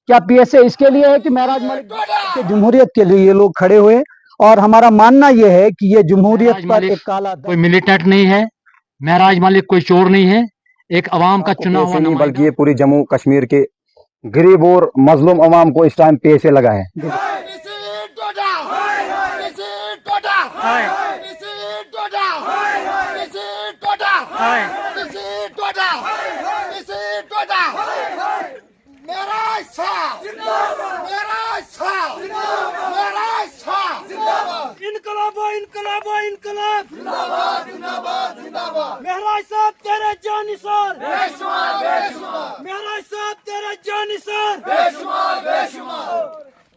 क्या पीएसए इसके लिए है कि महराज मलिक के जमहूरियत के लिए ये लोग खड़े हुए? और हमारा मानना ये है कि ये जमहूरियत पर एक काला कोई मिलिटेंट नहीं है, महराज मलिक कोई चोर नहीं है, एक अवाम का चुना हुआ नहीं, बल्कि ये पूरी जम्मू कश्मीर के गरीब और मजलूम अवाम को इस टाइम पैसे लगा है। महराज साहब तेरे जानिसार महराज साहब तेरे जानिसार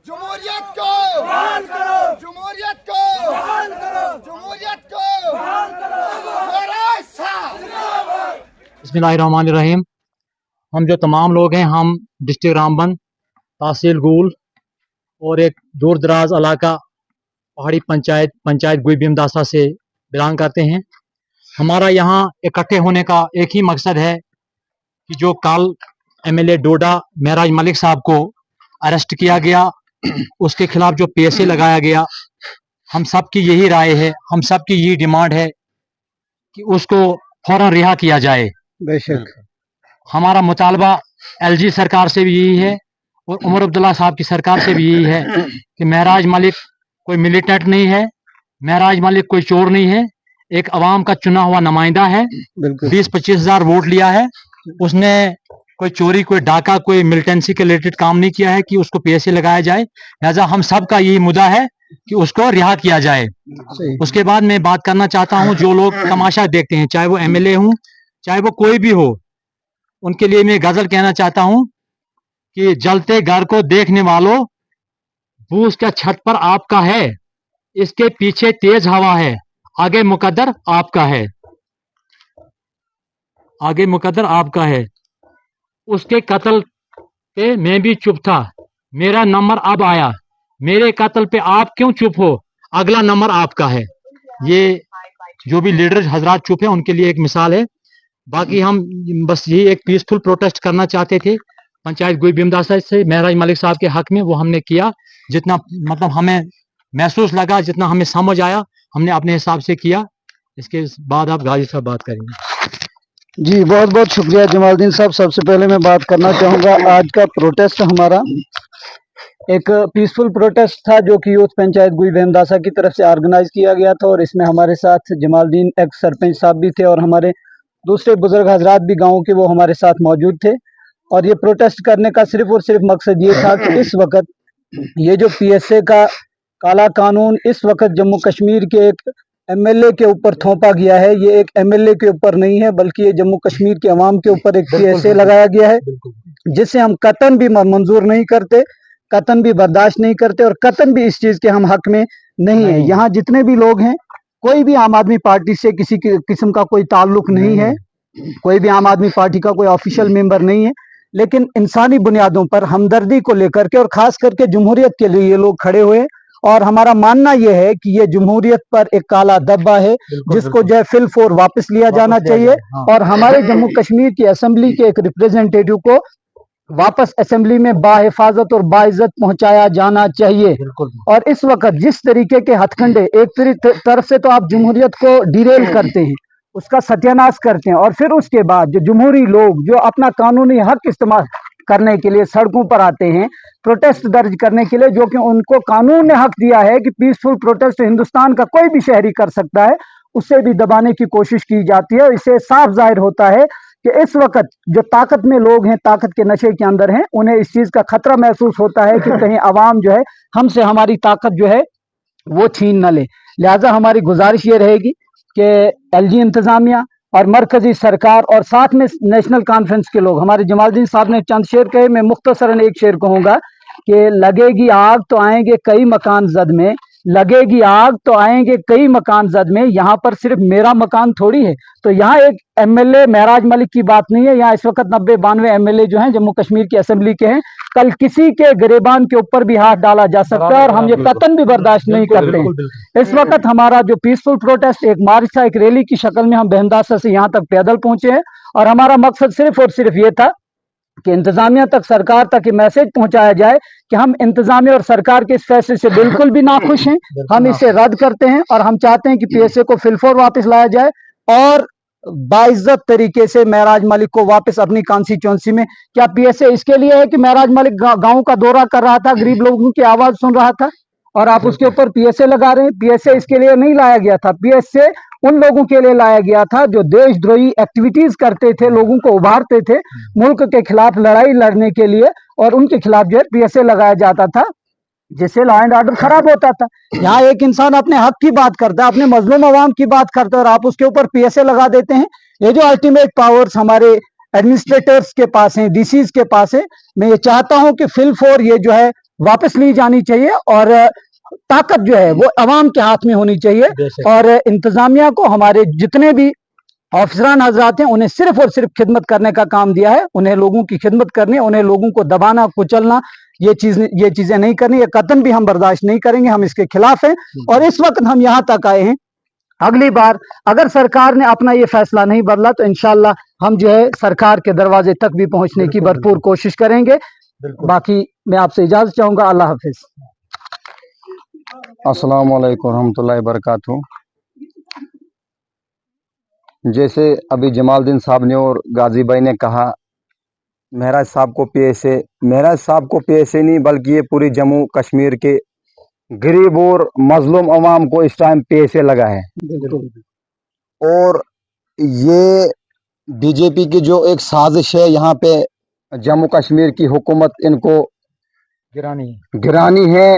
जमहूरियत को बहाल करो, जमहूरियत को बहाल करो, जमहूरियत को बहाल करो। महराज साहब। बिस्मिल्लाहिर्रहमानिर्रहीम। हम जो तमाम लोग हैं, हम डिस्ट्रिक्ट रामबन, तहसील गूल और एक दूर दराज इलाका पहाड़ी पंचायत गुई भीमदासा से बिलोंग करते हैं। हमारा यहाँ इकट्ठे होने का एक ही मकसद है कि जो कल एमएलए डोडा महराज मलिक साहब को अरेस्ट किया गया, उसके खिलाफ जो पीएसए लगाया गया, हम सब की यही राय है, हम सब की यही डिमांड है कि उसको फौरन रिहा किया जाए। बेशक हमारा मुतालबा एलजी सरकार से भी यही है और उमर अब्दुल्ला साहब की सरकार से भी यही है कि महराज मलिक कोई मिलिटेंट नहीं है, महराज मलिक कोई चोर नहीं है, एक अवाम का चुना हुआ नुमाइंदा है। 20-25 हज़ार वोट लिया है, उसने कोई चोरी, कोई डाका, कोई मिलिटेंसी के रिलेटेड काम नहीं किया है कि उसको पीएसए लगाया जाए। लिहाजा हम सब का यही मुद्दा है कि उसको रिहा किया जाए। उसके बाद मैं बात करना चाहता हूं, जो लोग तमाशा देखते हैं, चाहे वो एमएलए हूं, चाहे वो कोई भी हो, उनके लिए मैं गजल कहना चाहता हूं कि जलते घर को देखने वालों, बूझ का छत पर आपका है, इसके पीछे तेज हवा है, आगे मुकद्दर आपका है, आगे मुकद्दर आपका है। उसके कत्ल पे मैं भी चुप था, मेरा नंबर अब आया, मेरे कत्ल पे आप क्यों चुप हो, अगला नंबर आपका है। ये जो भी लीडर हजरात चुप है, उनके लिए एक मिसाल है। बाकी हम बस यही एक पीसफुल प्रोटेस्ट करना चाहते थे पंचायत गुई भीमदासा से महराज मलिक साहब के हक में, वो हमने किया। जितना मतलब हमें महसूस लगा, जितना हमें समझ आया, हमने अपने हिसाब से किया। इसके बाद आप गाजी साहब बात करेंगे। जी, बहुत बहुत शुक्रिया जमालुद्दीन साहब। सबसे पहले मैं बात करना चाहूँगा, आज का प्रोटेस्ट हमारा एक पीसफुल प्रोटेस्ट था जो कि यूथ पंचायत गुई भीमदासा की तरफ से ऑर्गेनाइज किया गया था, और इसमें हमारे साथ जमालुद्दीन एक्स सरपंच साहब भी थे और हमारे दूसरे बुजुर्ग हजरात भी गाँव के, वो हमारे साथ मौजूद थे। और ये प्रोटेस्ट करने का सिर्फ और सिर्फ मकसद ये था कि इस वक्त ये जो पीएसए का काला कानून इस वक्त जम्मू कश्मीर के एक एमएलए के ऊपर थोपा गया है, ये एक एमएलए के ऊपर नहीं है, बल्कि ये जम्मू कश्मीर के अवाम के ऊपर एक पीएसए लगाया गया है, जिसे हम कतन भी मंजूर नहीं करते, कतन भी बर्दाश्त नहीं करते, और कतन भी इस चीज के हम हक में नहीं है। यहाँ जितने भी लोग हैं, कोई भी आम आदमी पार्टी से किसी किस्म का कोई ताल्लुक नहीं है, कोई भी आम आदमी पार्टी का कोई ऑफिशियल मेंबर नहीं है, लेकिन इंसानी बुनियादों पर हमदर्दी को लेकर के और खास करके जमहूरियत के लिए ये लोग खड़े हुए। और हमारा मानना यह है कि ये जमहूरियत पर एक काला धब्बा है, जिसको जो है फिल फोर वापस लिया जाना चाहिए, और हमारे जम्मू कश्मीर की असेंबली के एक रिप्रेजेंटेटिव को वापस असेंबली में बाहिफाजत और बाइज्जत पहुंचाया जाना चाहिए। और इस वक्त जिस तरीके के हथकंडे, एक तरफ से तो आप जमहूरियत को डिरेल करते हैं, उसका सत्यानाश करते हैं, और फिर उसके बाद जो जमहूरी लोग जो अपना कानूनी हक इस्तेमाल करने के लिए सड़कों पर आते हैं, प्रोटेस्ट दर्ज करने के लिए, जो कि उनको कानून ने हक दिया है कि पीसफुल प्रोटेस्ट हिंदुस्तान का कोई भी शहरी कर सकता है, उससे भी दबाने की कोशिश की जाती है। इससे साफ जाहिर होता है कि इस वक्त जो ताकत में लोग हैं, ताकत के नशे के अंदर हैं, उन्हें इस चीज का खतरा महसूस होता है कि कहीं अवाम जो है हमसे हमारी ताकत जो है वो छीन न ले। लिहाजा हमारी गुजारिश ये रहेगी कि एलजी इंतजामिया और मरकजी सरकार और साथ में नेशनल कॉन्फ्रेंस के लोग, हमारे जमालुद्दीन साहब ने चंद शेर कहे, मैं मुख्तसरन एक शेर कहूँगा कि लगेगी आग तो आएंगे कई मकान जद में, लगेगी आग तो आएंगे कई मकान जद में, यहाँ पर सिर्फ मेरा मकान थोड़ी है। तो यहाँ एक एमएलए महराज मलिक की बात नहीं है, यहाँ इस वक्त 90-92 एमएलए जो हैं जम्मू कश्मीर की असेंबली के हैं, कल किसी के गिरेबान के ऊपर भी हाथ डाला जा सकता है, और हम ये कतन भी बर्दाश्त नहीं करते हैं। इस वक्त हमारा जो पीसफुल प्रोटेस्ट एक मार्च था, एक रैली की शक्ल में हम भीमदासा से यहाँ तक पैदल पहुंचे हैं, और हमारा मकसद सिर्फ और सिर्फ ये था कि इंतजामिया तक, सरकार तक ये मैसेज पहुंचाया जाए कि हम इंतजामिया और सरकार के इस फैसले से बिल्कुल भी नाखुश हैं। हम इसे रद्द करते हैं और हम चाहते हैं कि पीएसए को फिलफोर वापस लाया जाए और बाइज्जत तरीके से महराज मलिक को वापस अपनी कॉन्स्टिट्यूंसी में। क्या पीएसए इसके लिए है कि महराज मलिक गांव का दौरा कर रहा था, गरीब लोगों की आवाज सुन रहा था और आप उसके ऊपर पीएसए लगा रहे हैं? पीएसए इसके लिए नहीं लाया गया था। पीएसए उन लोगों के लिए लाया गया था जो देशद्रोही एक्टिविटीज करते थे, लोगों को उभारते थे मुल्क के खिलाफ लड़ाई लड़ने के लिए, और उनके खिलाफ जो है पीएसए लगाया जाता था, जिससे लॉ एंड ऑर्डर खराब होता था। यहाँ एक इंसान अपने हक की बात करता है, अपने मजलूम अवाम की बात करता है और आप उसके ऊपर पीएसए लगा देते हैं। ये जो अल्टीमेट पावर्स हमारे एडमिनिस्ट्रेटर्स के पास हैं, डीसीज के पास है, मैं ये चाहता हूं कि फिलफोर ये जो है वापस ली जानी चाहिए और ताकत जो है वो अवाम के हाथ में होनी चाहिए। और इंतजामिया को हमारे जितने भी ऑफिसरान हजरात हैं उन्हें सिर्फ और सिर्फ खिदमत करने का काम दिया है, उन्हें लोगों की खिदमत करनी, उन्हें लोगों को दबाना कुचलना, ये चीजें नहीं करनी, ये कतन भी हम बर्दाश्त नहीं करेंगे, हम इसके खिलाफ हैं। और इस वक्त हम यहाँ तक आए हैं, अगली बार अगर सरकार ने अपना ये फैसला नहीं बदला तो इंशाल्लाह हम जो है सरकार के दरवाजे तक भी पहुंचने की भरपूर कोशिश करेंगे। बाकी मैं आपसे इजाजत चाहूंगा। अल्लाह हाफिज। अस्सलाम वालेकुम रहमतुल्लाहि बरकातहू। जैसे अभी जमालुद्दीन साहब ने और गाजी भाई ने कहा, महराज साहब को पीएसए नहीं बल्कि ये पूरी जम्मू कश्मीर के गरीब और मजलूम अवाम को इस टाइम पीएसए लगा है। और ये बीजेपी की जो एक साजिश है यहाँ पे जम्मू कश्मीर की हुकूमत इनको गिरानी है।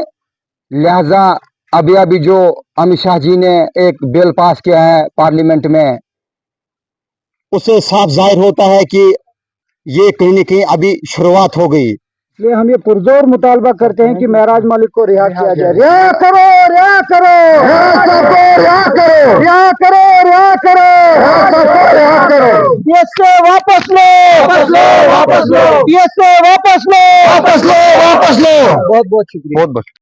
लिहाजा अभी जो अमित शाह जी ने एक बिल पास किया है पार्लियामेंट में, उससे साफ जाहिर होता है कि ये कहीं न कहीं अभी शुरुआत हो गई। इसलिए हम ये पुरजोर मुतालबा करते हैं कि महराज मलिक को रिहा किया जाए। रिहा करो, रिहा करो, रिहा करो, रिहा करो, रिहा करो, रिहा करो। पीएसए वापस लो, वापस लो, वापस लो, पीएसए वापस लो, वापस लो, वापस लो। बहुत बहुत शुक्रिया। बहुत बहुत